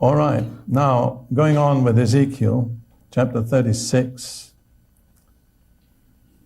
All right, now going on with Ezekiel, chapter 36.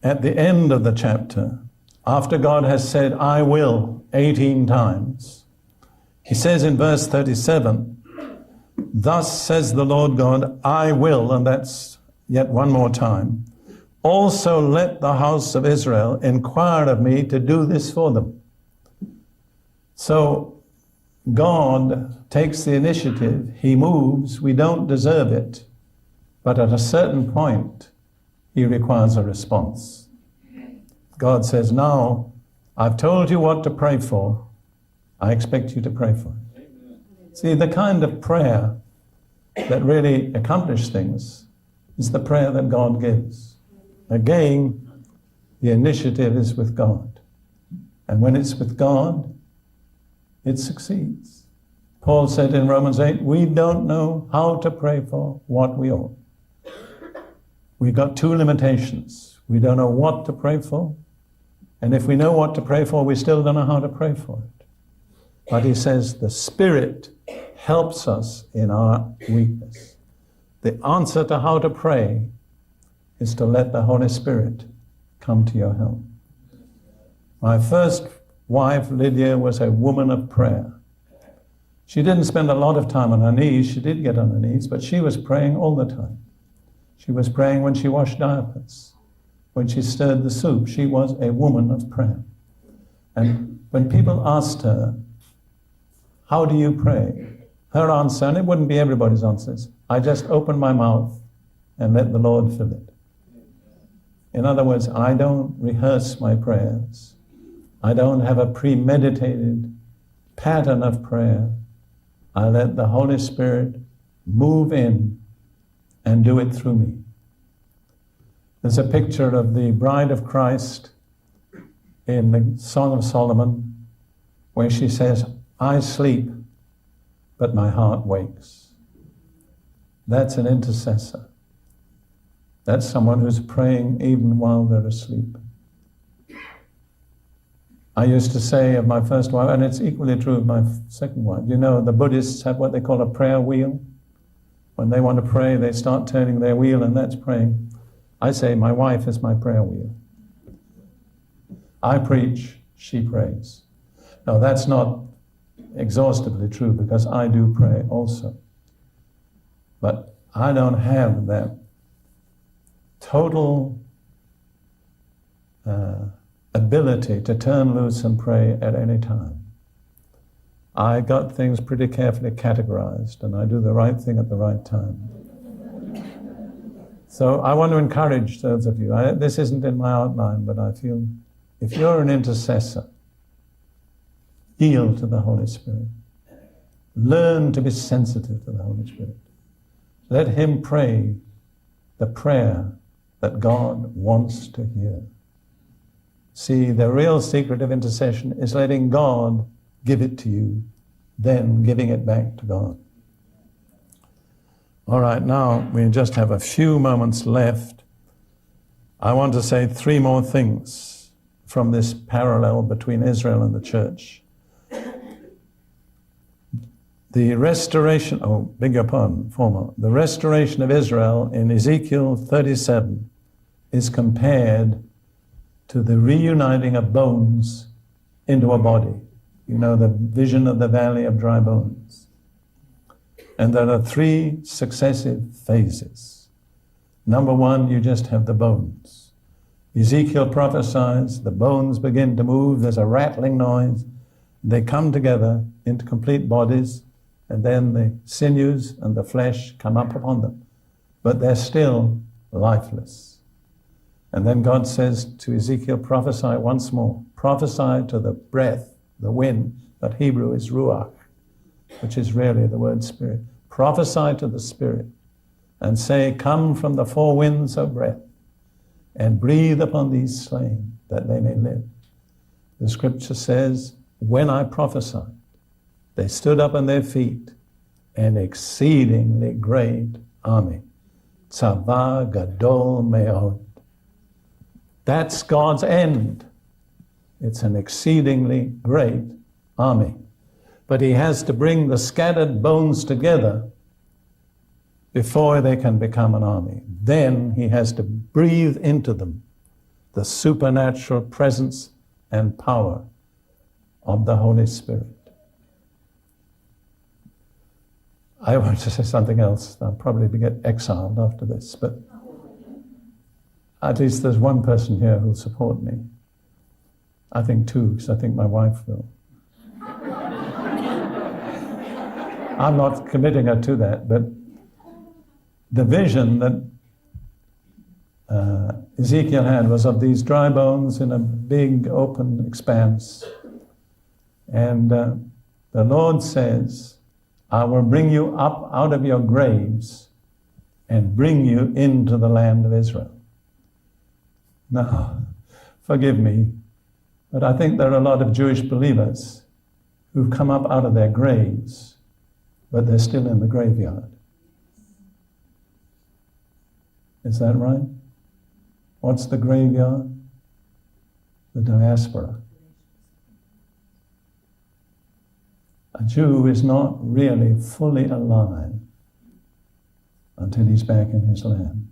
At the end of the chapter, after God has said, I will, 18 times, he says in verse 37, thus says the Lord God, I will, and that's yet one more time, also let the house of Israel inquire of me to do this for them. So God takes the initiative, he moves, we don't deserve it, but at a certain point, he requires a response. God says, now, I've told you what to pray for, I expect you to pray for it. See, the kind of prayer that really accomplishes things is the prayer that God gives. Again, the initiative is with God. And when it's with God, it succeeds. Paul said in Romans 8, we don't know how to pray for what we ought. We've got two limitations. We don't know what to pray for, and if we know what to pray for, we still don't know how to pray for it. But he says the Spirit helps us in our weakness. The answer to how to pray is to let the Holy Spirit come to your help. My first wife, Lydia, was a woman of prayer. She didn't spend a lot of time on her knees. She did get on her knees, but she was praying all the time. She was praying when she washed diapers, when she stirred the soup. She was a woman of prayer. And when people asked her, how do you pray? Her answer, and it wouldn't be everybody's answers, I just open my mouth and let the Lord fill it. In other words, I don't rehearse my prayers. I don't have a premeditated pattern of prayer. I let the Holy Spirit move in and do it through me. There's a picture of the bride of Christ in the Song of Solomon where she says, I sleep, but my heart wakes. That's an intercessor. That's someone who's praying even while they're asleep. I used to say of my first wife, and it's equally true of my second wife, you know, the Buddhists have what they call a prayer wheel. When they want to pray, they start turning their wheel, and that's praying. I say, my wife is my prayer wheel. I preach, she prays. Now, that's not exhaustively true, because I do pray also. But I don't have that total ability to turn loose and pray at any time. I got things pretty carefully categorized, and I do the right thing at the right time. So I want to encourage those of you. This isn't in my outline, but I feel if you're an intercessor, yield to the Holy Spirit. Learn to be sensitive to the Holy Spirit. Let him pray the prayer that God wants to hear. See, the real secret of intercession is letting God give it to you, then giving it back to God. All right, now we just have a few moments left. I want to say three more things from this parallel between Israel and the church. The restoration, the restoration of Israel in Ezekiel 37 is compared to the reuniting of bones into a body. You know, the vision of the valley of dry bones. And there are three successive phases. Number one, you just have the bones. Ezekiel prophesies, the bones begin to move, there's a rattling noise, they come together into complete bodies, and then the sinews and the flesh come up upon them. But they're still lifeless. And then God says to Ezekiel, prophesy once more. Prophesy to the breath, the wind, but Hebrew is ruach, which is really the word spirit. Prophesy to the Spirit and say, come from the four winds of breath and breathe upon these slain that they may live. The scripture says, when I prophesied, they stood up on their feet, an exceedingly great army. Tzava gadol me'od. That's God's end. It's an exceedingly great army. But he has to bring the scattered bones together before they can become an army. Then he has to breathe into them the supernatural presence and power of the Holy Spirit. I want to say something else. I'll probably get exiled after this, but at least there's one person here who'll support me. I think two, because I think my wife will. I'm not committing her to that, but the vision that Ezekiel had was of these dry bones in a big open expanse. And the Lord says, I will bring you up out of your graves and bring you into the land of Israel. Now, forgive me, but I think there are a lot of Jewish believers who've come up out of their graves, but they're still in the graveyard. Is that right? What's the graveyard? The diaspora. A Jew is not really fully alive until he's back in his land.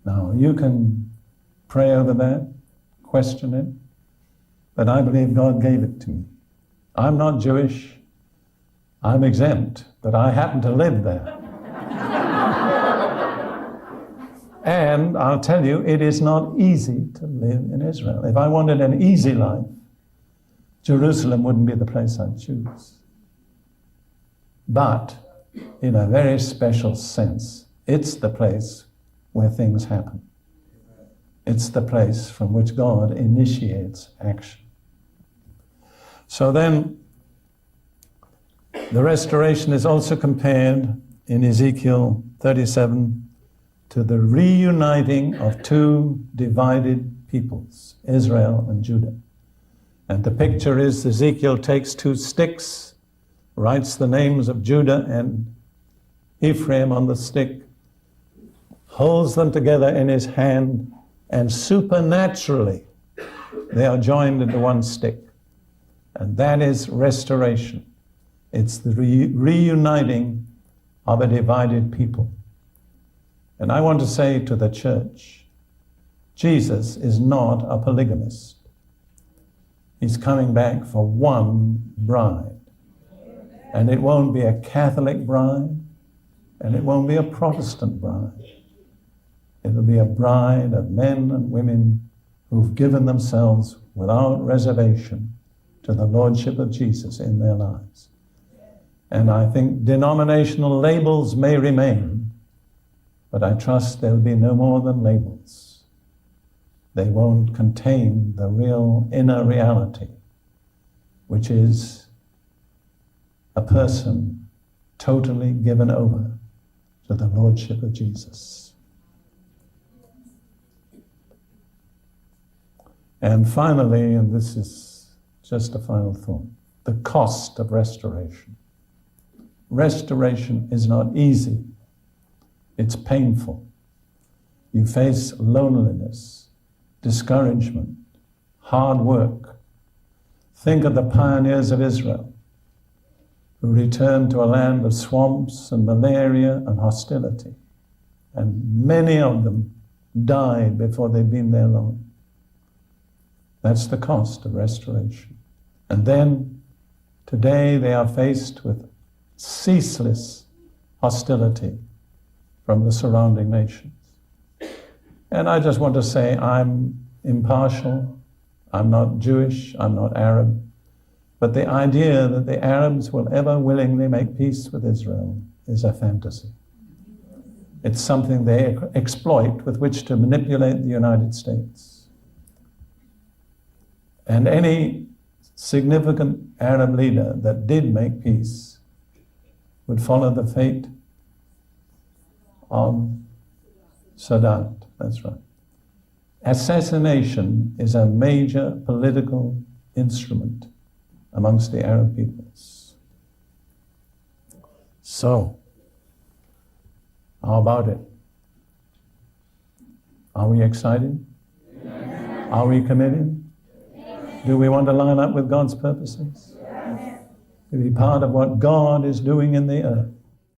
Now, you can pray over that, question it, but I believe God gave it to me. I'm not Jewish. I'm exempt, but I happen to live there. And I'll tell you, it is not easy to live in Israel. If I wanted an easy life, Jerusalem wouldn't be the place I'd choose. But in a very special sense, it's the place where things happen. It's the place from which God initiates action. So then, the restoration is also compared in Ezekiel 37 to the reuniting of two divided peoples, Israel and Judah. And the picture is Ezekiel takes two sticks, writes the names of Judah and Ephraim on the stick, holds them together in his hand, and supernaturally they are joined into one stick. And that is restoration. It's the reuniting of a divided people. And I want to say to the church, Jesus is not a polygamist. He's coming back for one bride. And it won't be a Catholic bride, and it won't be a Protestant bride. It'll be a bride of men and women who've given themselves without reservation to the Lordship of Jesus in their lives. And I think denominational labels may remain, but I trust there'll be no more than labels. They won't contain the real inner reality, which is a person totally given over to the Lordship of Jesus. And finally, and this is just a final thought, the cost of restoration. Restoration is not easy. It's painful. You face loneliness, discouragement, hard work. Think of the pioneers of Israel who returned to a land of swamps and malaria and hostility. And many of them died before they'd been there long. That's the cost of restoration. And then, today they are faced with ceaseless hostility from the surrounding nations. And I just want to say I'm impartial. I'm not Jewish. I'm not Arab. But the idea that the Arabs will ever willingly make peace with Israel is a fantasy. It's something they exploit with which to manipulate the United States. And any significant Arab leader that did make peace would follow the fate of Sadat. That's right. Assassination is a major political instrument amongst the Arab peoples. So, how about it? Are we excited? Yes. Are we committed? Yes. Do we want to line up with God's purposes? Yes. to be part of what God is doing in the earth.